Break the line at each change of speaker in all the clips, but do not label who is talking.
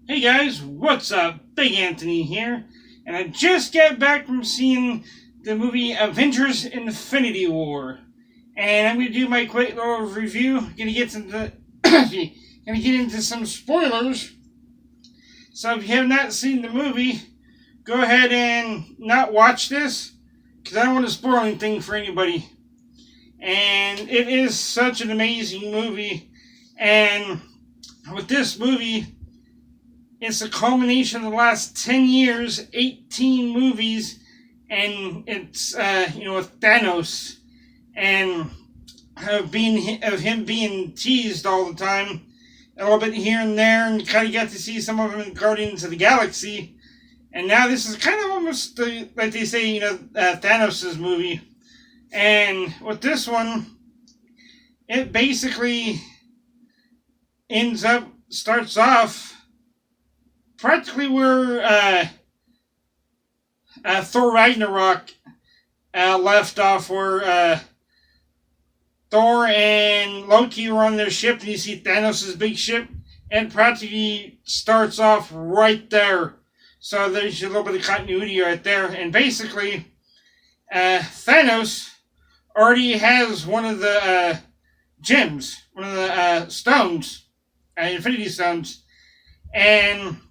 Hey guys, what's up? Big Anthony here, and I just got back from seeing the movie Avengers Infinity War. And I'm gonna do my quick little review. Gonna get into gonna get into some spoilers. So if you have not seen the movie, go ahead and not watch this, because I don't want to spoil anything for anybody. And it is such an amazing movie. And with this movie, it's a culmination of the last 10 years, 18 movies, and it's, with Thanos, and of him being teased all the time, a little bit here and there, and you kind of got to see some of them in Guardians of the Galaxy. And now this is kind of almost, like they say, Thanos' movie. And with this one, it basically starts off practically where Thor Ragnarok left off, where Thor and Loki were on their ship, and you see Thanos' big ship, and practically starts off right there. So there's a little bit of continuity right there. And basically, Thanos already has one of the gems, one of the stones, Infinity Stones, and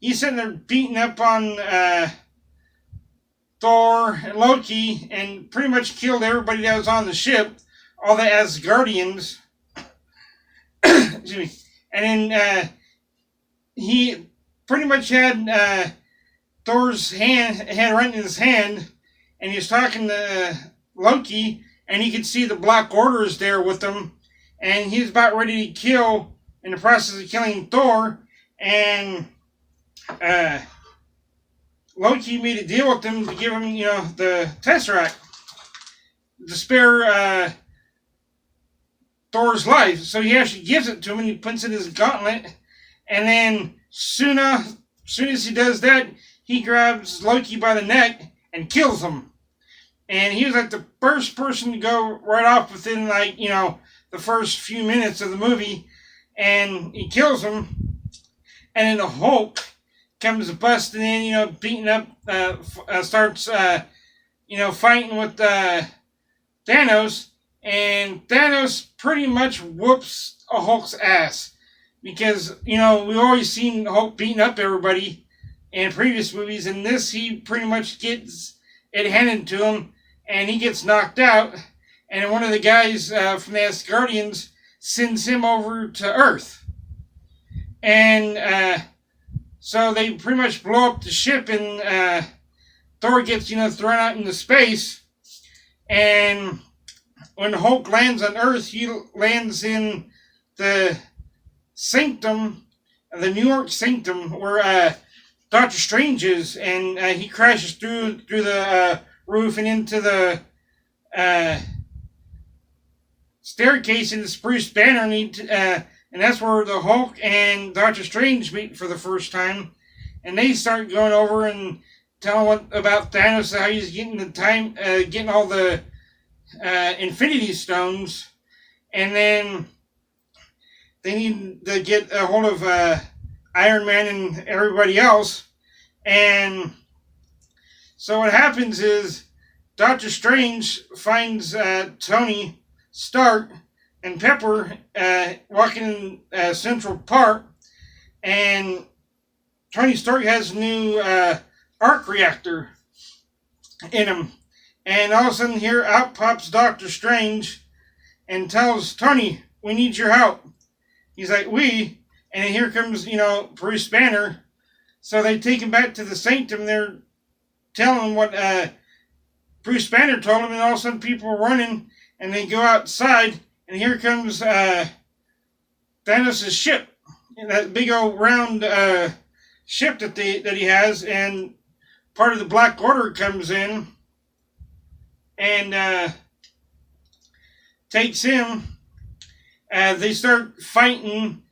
he's sitting there beating up on Thor and Loki, and pretty much killed everybody that was on the ship, all the Asgardians. Excuse me. And then he pretty much had Thor's hand right in his hand, and he was talking to Loki, and he could see the Black Orders there with him, and he was about ready to kill, in the process of killing Thor, and Loki made a deal with him to give him, the Tesseract to spare Thor's life. So he actually gives it to him, and he puts it in his gauntlet. And then soon as he does that, he grabs Loki by the neck and kills him. And he was like the first person to go right off within the first few minutes of the movie, and he kills him. And then the Hulk comes busting in, beating up, starts, fighting with Thanos, and Thanos pretty much whoops a Hulk's ass. Because, we've always seen Hulk beating up everybody in previous movies, and this, he pretty much gets it handed to him, and he gets knocked out, and one of the guys from the Asgardians sends him over to Earth. And so they pretty much blow up the ship, and Thor gets, thrown out into space. And when Hulk lands on Earth, he lands in the Sanctum, the New York Sanctum, where Doctor Strange is, and he crashes through the roof and into the staircase in the Bruce Banner, and that's where the Hulk and Doctor Strange meet for the first time. And they start going over and telling about Thanos, how he's getting all the Infinity Stones. And then they need to get a hold of Iron Man and everybody else. And so what happens is Doctor Strange finds Tony Stark and Pepper walking in Central Park, and Tony Stark has a new arc reactor in him, and all of a sudden here out pops Doctor Strange and tells Tony, "We need your help." He's like, "We?" And then here comes, Bruce Banner. So they take him back to the Sanctum. They're telling him what Bruce Banner told him, and all of a sudden people are running, and they go outside, and here comes Thanos' ship, that big old round ship that he has, and part of the Black Order comes in and takes him. They start fighting,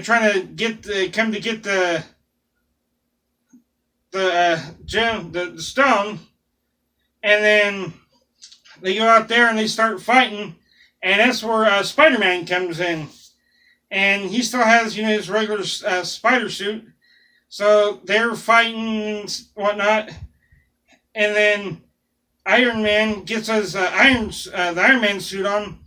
trying to get the gem, the stone, and then they go out there and they start fighting, and that's where Spider-Man comes in. and he still has his regular spider suit. So they're fighting and whatnot, and then Iron Man gets his the Iron Man suit on,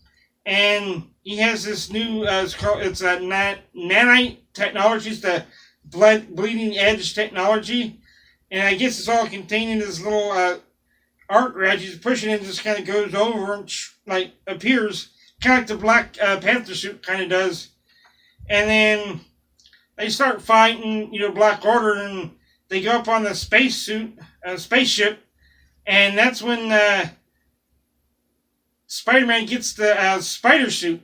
and he has this new it's a nanite technology. It's the bleeding edge technology, and I guess it's all contained in this little arc wrench. He's pushing it, and just kind of goes over and appears, kind of like the Black Panther suit kind of does. And then they start fighting, Black Order, and they go up on the spaceship, and that's when Spider-Man gets the spider suit,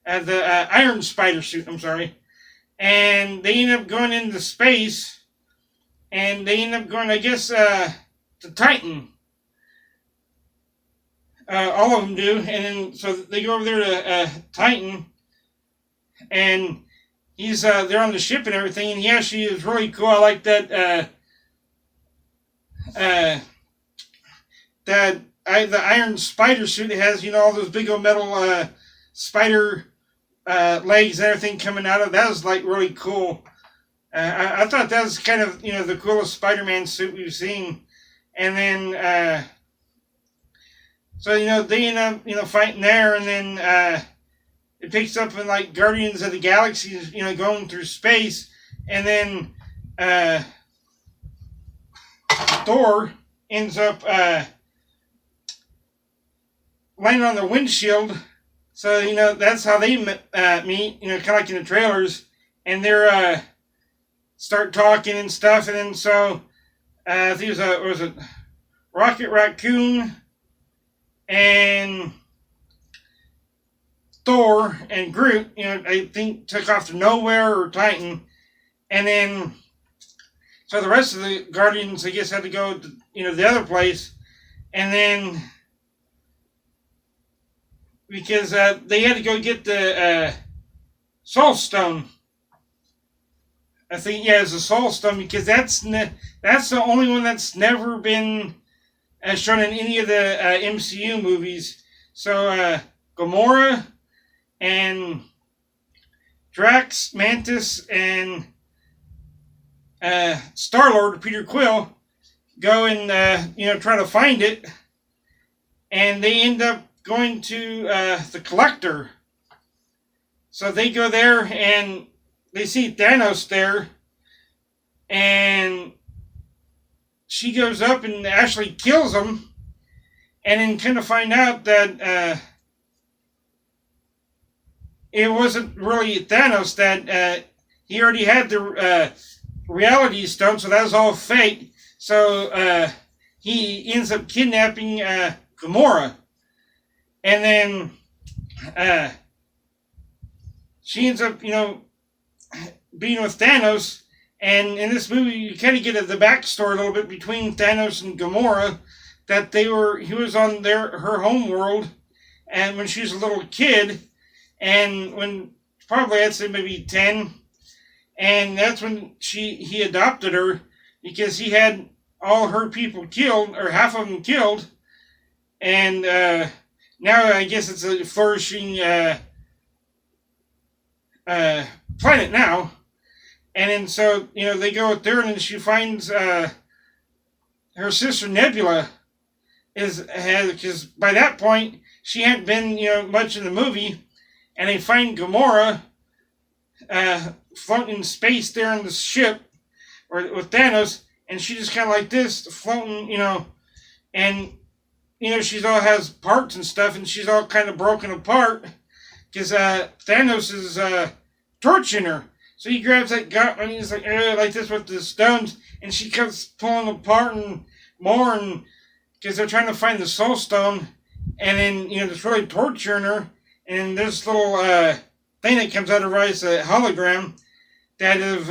the Iron Spider suit. I'm sorry, and they end up going into space, and they end up going, I guess, to Titan. All of them do, and then so they go over there to Titan, and he's there on the ship and everything, and he actually is really cool. I like that the Iron Spider suit has all those big old metal spider legs and everything coming out of it. That was really cool. I thought that was kind of the coolest Spider-Man suit we've seen. And then so they end up fighting there, and then it picks up in Guardians of the Galaxy, going through space, and then Thor ends up landing on the windshield. So that's how they meet. Kind of like in the trailers, and they're start talking and stuff, and then so I think it was a Rocket Raccoon and Thor and Groot, I think took off to Nowhere or Titan, and then so the rest of the Guardians, I guess, had to go to the other place, and then because they had to go get the Soul Stone. I think it's the Soul Stone, because that's the only one that's never been shown in any of the MCU movies. So Gamora and Drax, Mantis, and Star-Lord, Peter Quill, go and try to find it, and they end up going to the Collector. So they go there, and they see Thanos there, and she goes up and actually kills him, and then kind of find out that it wasn't really Thanos, that he already had the Reality Stone, so that was all fake. So he ends up kidnapping Gamora, and then she ends up, being with Thanos. And in this movie, you kind of get the backstory a little bit between Thanos and Gamora, that he was on her home world, and when she was a little kid, and when probably I'd say maybe 10, and that's when he adopted her, because he had all her people killed, or half of them killed, and now I guess it's a flourishing planet now. And then so, they go out there, and then she finds her sister Nebula because by that point she hadn't been much in the movie, and they find Gamora floating in space there on the ship with Thanos, and she just kind of like this floating, and she's all has parts and stuff, and she's all kind of broken apart because Thanos is torching her. So he grabs that gun, and he's like this with the stones, and she comes pulling apart and more, and because they're trying to find the Soul Stone, and then it's really torturing her, and this little thing that comes out of her eyes, a hologram that of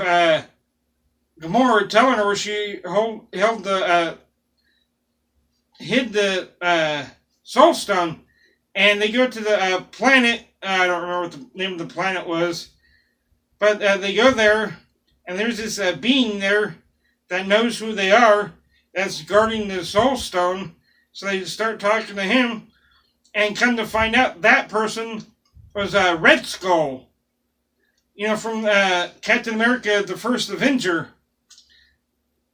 Gamora telling her where she hid the Soul Stone, and they go to the planet. I don't remember what the name of the planet was. But they go there, and there's this being there that knows who they are, that's guarding the Soul Stone. So they start talking to him, and come to find out that person was Red Skull. from Captain America, the first Avenger.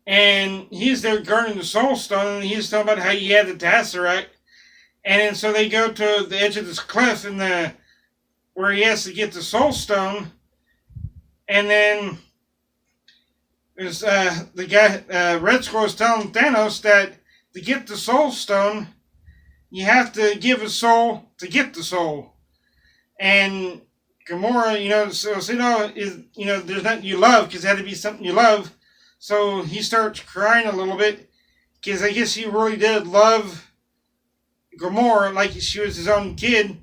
And he's there guarding the Soul Stone, and he's talking about how he had the Tesseract. And then so they go to the edge of this cliff where he has to get the Soul Stone. And then there's the guy, Red Skull, is telling Thanos that to get the Soul Stone, you have to give a soul to get the soul. And Gamora, there's nothing you love because it had to be something you love. So he starts crying a little bit because I guess he really did love Gamora like she was his own kid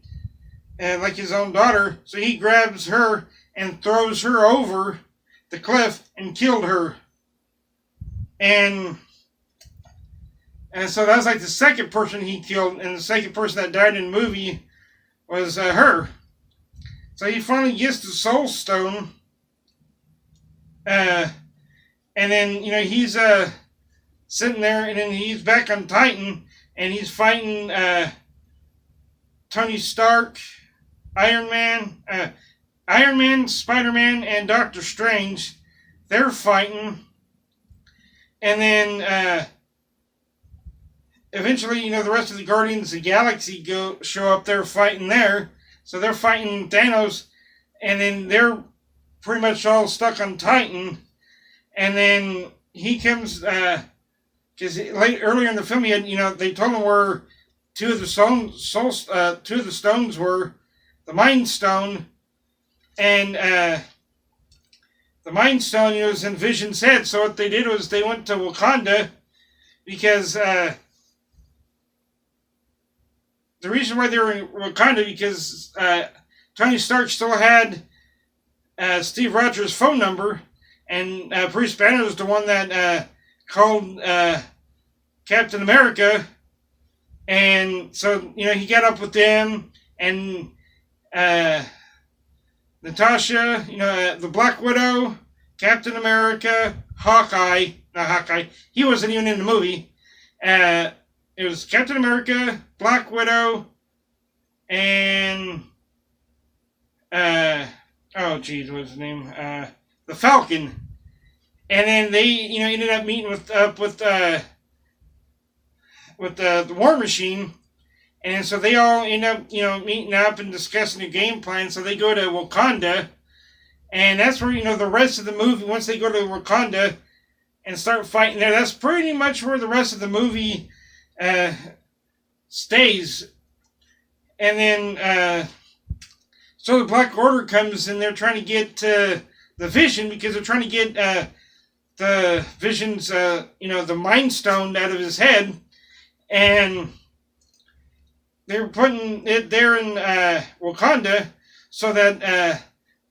and like his own daughter. So he grabs her and throws her over the cliff and killed her. And so that was like the second person he killed, and the second person that died in the movie was her. So he finally gets the Soul Stone. And then, he's sitting there, and then he's back on Titan, and he's fighting Tony Stark, Iron Man, Spider-Man, and Doctor Strange. They're fighting. And then eventually, the rest of the Guardians of the Galaxy show up there fighting there. So they're fighting Thanos, and then they're pretty much all stuck on Titan. And then he comes, because earlier in the film, he had, they told him where two of the stones were, the Mind Stone, and the Mind Stone, was in Vision's head. So what they did was they went to Wakanda, because the reason why they were in Wakanda, because Tony Stark still had Steve Rogers' phone number, and Bruce Banner was the one that called Captain America, and so he got up with them, and Natasha, the Black Widow, Captain America, Hawkeye, not Hawkeye, he wasn't even in the movie. It was Captain America, Black Widow, and what's his name? The Falcon. And then they, ended up meeting with the War Machine, and so they all end up, meeting up and discussing the game plan. So they go to Wakanda, and that's where the rest of the movie. Once they go to Wakanda and start fighting there, that's pretty much where the rest of the movie stays. And then so the Black Order comes, and they're trying to get the Vision, because they're trying to get the Vision's the Mind Stone out of his head, and they're putting it there in Wakanda so that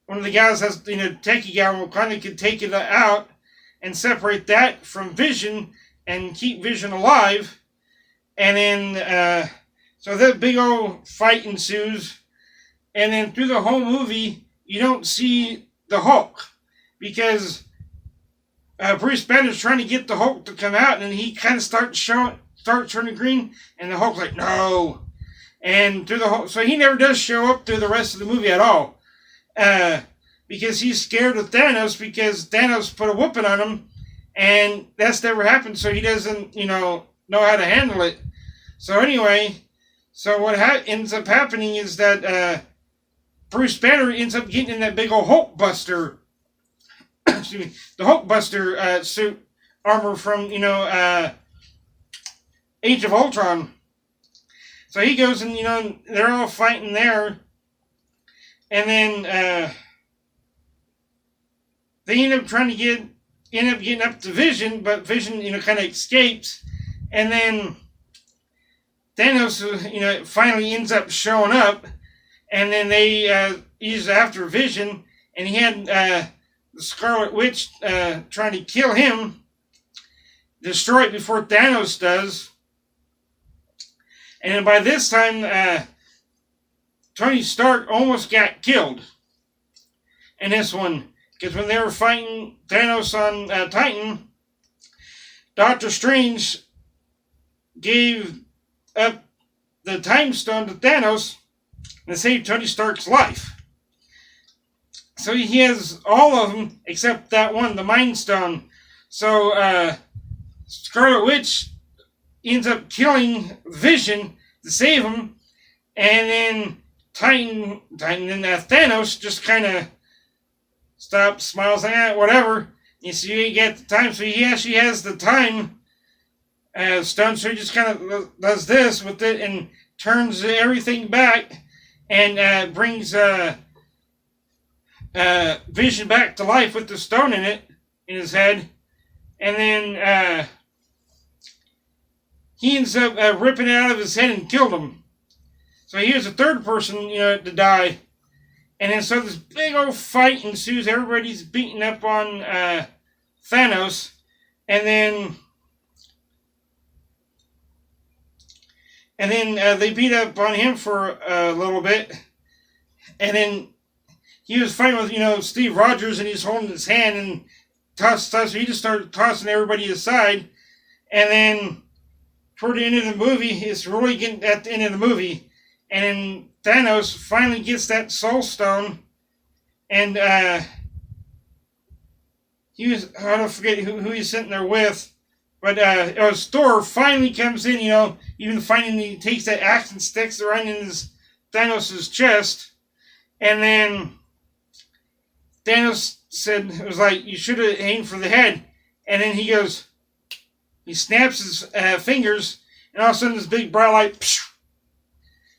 one of the guys has techie guy in Wakanda could take it out and separate that from Vision and keep Vision alive. And then, so that big old fight ensues. And then through the whole movie, you don't see the Hulk. Because Bruce Banner's trying to get the Hulk to come out. And he kind of starts turning green. And the Hulk's like, no. And through the whole... So he never does show up through the rest of the movie at all. Because he's scared of Thanos. Because Thanos put a whooping on him. And that's never happened. So he doesn't, know how to handle it. So anyway, what ends up happening is that Bruce Banner ends up getting in that big old Hulk Buster, excuse me, the Hulk Buster suit armor from Age of Ultron. So he goes and they're all fighting there, and then they end up getting up to Vision, but Vision kind of escapes, and then Thanos, finally ends up showing up, and then he's after Vision, and he had the Scarlet Witch trying to kill him, destroy it before Thanos does, and then by this time, Tony Stark almost got killed in this one, because when they were fighting Thanos on Titan, Doctor Strange gave up the Time Stone to Thanos and saved Tony Stark's life. So he has all of them except that one, the Mind Stone. So Scarlet Witch ends up killing Vision to save him, and then Thanos just kind of stops, smiles, like, whatever. You see, you get the time, so he actually has the time stone, so he just kind of does this with it and turns everything back and brings Vision back to life with the stone in his head, and then he ends up ripping it out of his head and killed him. So here's a third person, to die. And then so this big old fight ensues. Everybody's beating up on Thanos. And then they beat up on him for a little bit. And then he was fighting with, Steve Rogers, and he's holding his hand and so he just started tossing everybody aside. And then toward the end of the movie, it's really getting at the end of the movie. And then Thanos finally gets that Soul Stone, and I don't forget who he's sitting there with, but Thor finally comes in, even finally he takes that axe and sticks it right in Thanos' chest, and then Thanos said, it was like, you should have aimed for the head, and then he snaps his fingers, and all of a sudden this big bright light,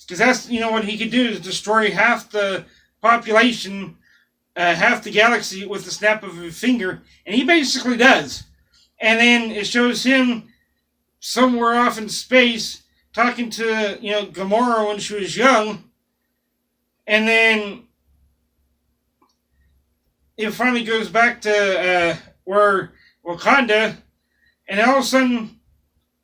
because that's, what he could do is destroy half the population, half the galaxy with the snap of a finger, and he basically does. And then it shows him somewhere off in space talking to, Gamora when she was young, and then it finally goes back to where Wakanda, and all of a sudden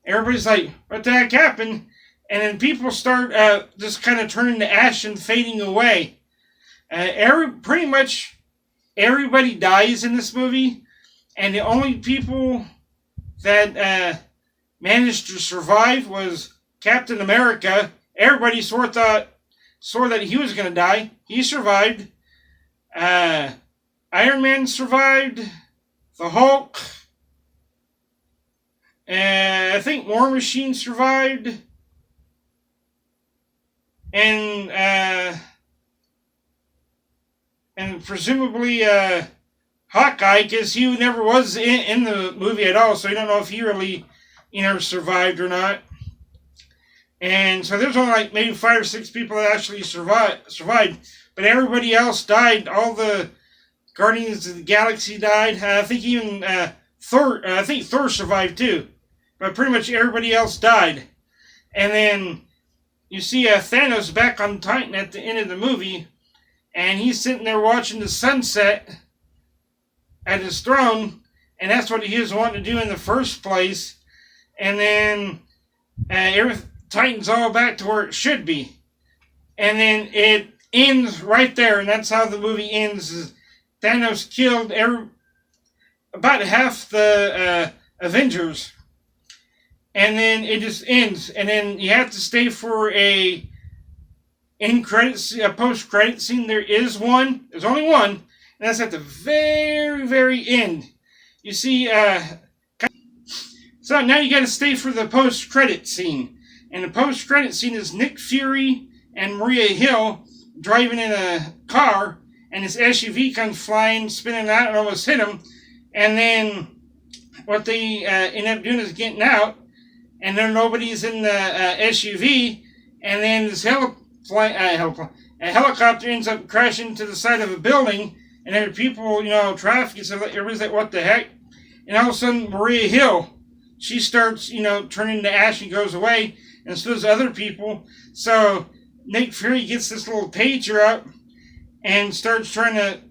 everybody's like, what the heck happened? And then people start just kind of turning to ash and fading away. Pretty much everybody dies in this movie, and the only people that managed to survive was Captain America. Everybody swore that he was going to die. He survived. Iron Man survived. The Hulk. I think War Machine survived. And presumably Hawkeye, because he never was in the movie at all, so I don't know if he really, survived or not. And so there's only like maybe 5 or 6 people that actually survived, but everybody else died. All the Guardians of the Galaxy died. I think even Thor. I think Thor survived too, but pretty much everybody else died. And then you see Thanos back on Titan at the end of the movie, and he's sitting there watching the sunset at his throne, and that's what he was wanting to do in the first place. And then Titan's all back to where it should be. And then it ends right there, and that's how the movie ends. Is Thanos killed about half the Avengers. And then it just ends. And then you have to stay for a post-credit scene. There is one. There's only one. And that's at the very, very end. You see, so now you got to stay for the post-credit scene. And the post-credit scene is Nick Fury and Maria Hill driving in a car. And this SUV comes flying, spinning out, and almost hit them. And then what they end up doing is getting out. And then nobody's in the SUV, and then this a helicopter ends up crashing to the side of a building, and there are people, traffic, so everybody's like, what the heck? And all of a sudden, Maria Hill, she starts, turning to ash and goes away, and so does other people. So Nick Fury gets this little pager up and starts trying to,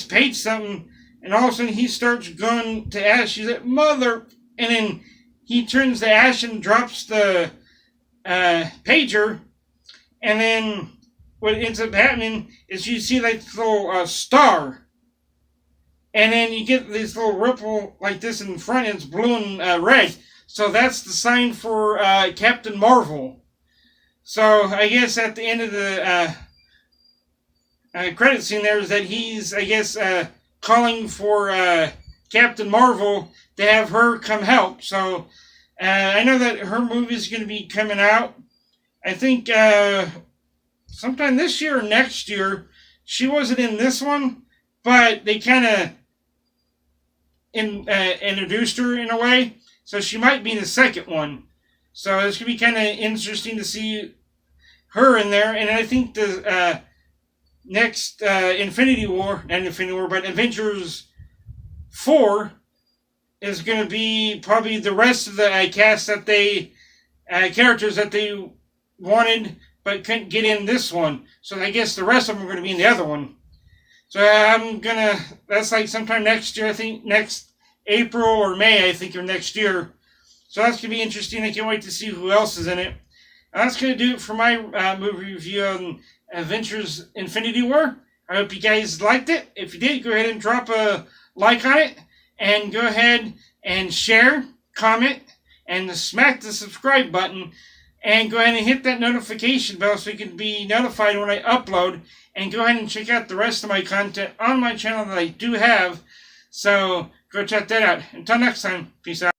page something, and all of a sudden he starts going to ash. He's like, mother, and then he turns to ash and drops the pager, and then what ends up happening is you see like this little star, and then you get this little ripple like this in front, and it's blue and red. So that's the sign for Captain Marvel. So I guess at the end of the credit scene there is that he's, I guess, calling for Captain Marvel to have her come help. So I know that her movie is going to be coming out. I think sometime this year or next year. She wasn't in this one, but they kind of introduced her in a way. So she might be in the second one. So it's going to be kind of interesting to see her in there. And I think the next Avengers 4 is going to be probably the rest of the cast that they, characters that they wanted but couldn't get in this one. So I guess the rest of them are going to be in the other one. So that's like sometime next year, I think next April or May, I think, or next year. So that's going to be interesting. I can't wait to see who else is in it. That's going to do it for my movie review on Avengers Infinity War. I hope you guys liked it. If you did, go ahead and drop a like on it. And go ahead and share, comment, and smack the subscribe button. And go ahead and hit that notification bell so you can be notified when I upload. And go ahead and check out the rest of my content on my channel that I do have. So go check that out. Until next time, peace out.